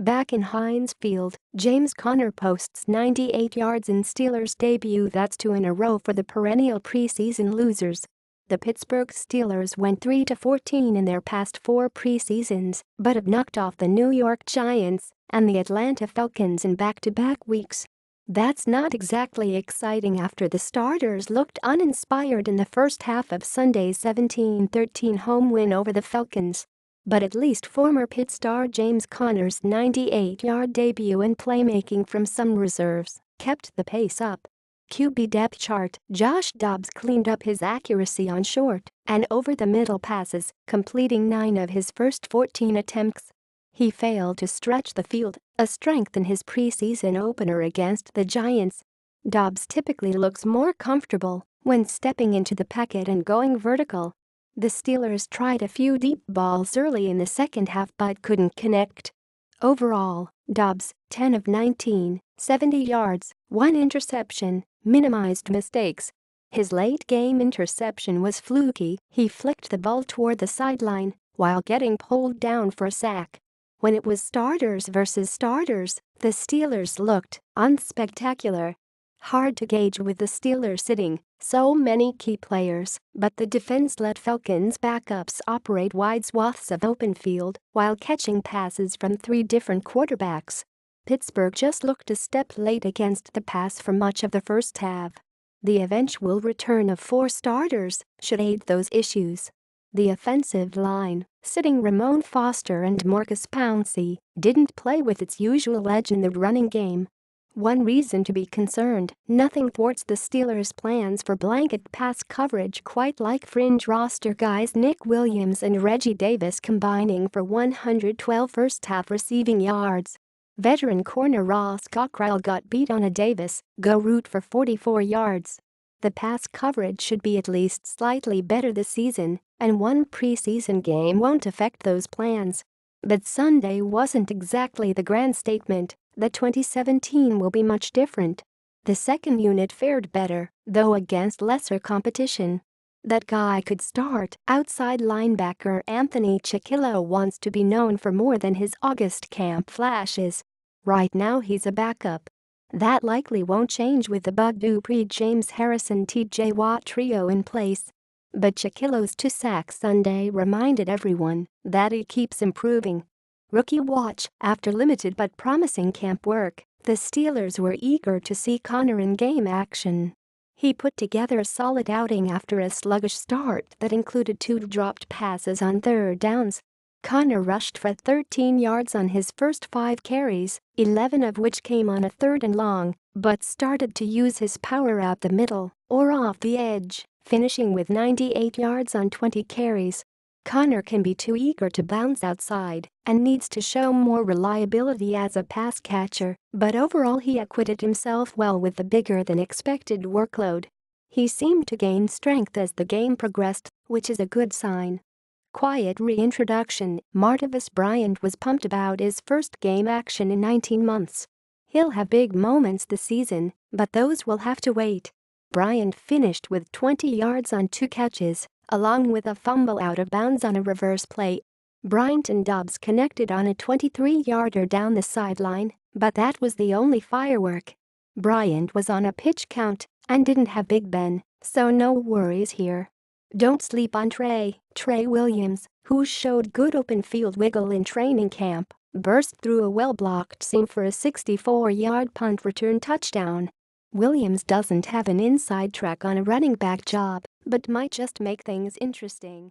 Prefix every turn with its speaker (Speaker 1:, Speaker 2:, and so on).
Speaker 1: Back in Heinz Field, James Conner posts 98 yards in Steelers debut. That's 2 in a row for the perennial preseason losers. The Pittsburgh Steelers went 3-14 in their past 4 preseasons, but have knocked off the New York Giants and the Atlanta Falcons in back-to-back weeks. That's not exactly exciting after the starters looked uninspired in the first half of Sunday's 17-13 home win over the Falcons. But at least former Pitt star James Conner's 98-yard debut and playmaking from some reserves kept the pace up. QB depth chart: Josh Dobbs cleaned up his accuracy on short and over-the-middle passes, completing 9 of his first 14 attempts. He failed to stretch the field, a strength in his preseason opener against the Giants. Dobbs typically looks more comfortable when stepping into the pocket and going vertical. The Steelers tried a few deep balls early in the second half but couldn't connect. Overall, Dobbs, 10 of 19, 70 yards, 1 interception, minimized mistakes. His late-game interception was fluky. He flicked the ball toward the sideline while getting pulled down for a sack. When it was starters versus starters, the Steelers looked unspectacular. Hard to gauge with the Steelers sitting so many key players, but the defense let Falcons backups operate wide swaths of open field while catching passes from 3 different quarterbacks. Pittsburgh just looked a step late against the pass for much of the first half. The eventual return of 4 starters should aid those issues. The offensive line, sitting Ramon Foster and Marcus Pouncey, didn't play with its usual edge in the running game. One reason to be concerned: nothing thwarts the Steelers' plans for blanket pass coverage quite like fringe roster guys Nick Williams and Reggie Davis combining for 112 first-half receiving yards. Veteran corner Ross Cockrell got beat on a Davis go route for 44 yards. The pass coverage should be at least slightly better this season, and one preseason game won't affect those plans. But Sunday wasn't exactly the grand statement that 2017 will be much different. The second unit fared better, though against lesser competition. That guy could start. Outside linebacker Anthony Chickillo wants to be known for more than his August camp flashes. Right now he's a backup. That likely won't change with the Bud Dupree, James Harrison, TJ Watt trio in place. But Chickillo's 2 sacks Sunday reminded everyone that he keeps improving. Rookie watch: after limited but promising camp work, the Steelers were eager to see Conner in game action. He put together a solid outing after a sluggish start that included 2 dropped passes on third downs. Conner rushed for 13 yards on his first 5 carries, 11 of which came on a 3rd and long, but started to use his power out the middle or off the edge, finishing with 98 yards on 20 carries. Conner can be too eager to bounce outside and needs to show more reliability as a pass catcher, but overall he acquitted himself well with the bigger-than-expected workload. He seemed to gain strength as the game progressed, which is a good sign. Quiet reintroduction: Martavis Bryant was pumped about his first game action in 19 months. He'll have big moments this season, but those will have to wait. Bryant finished with 20 yards on 2 catches, along with a fumble out of bounds on a reverse play. Bryant and Dobbs connected on a 23-yarder down the sideline, but that was the only firework. Bryant was on a pitch count and didn't have Big Ben, so no worries here. Don't sleep on Trey Williams, who showed good open field wiggle in training camp, burst through a well-blocked seam for a 64-yard punt return touchdown. Williams doesn't have an inside track on a running back job, but might just make things interesting.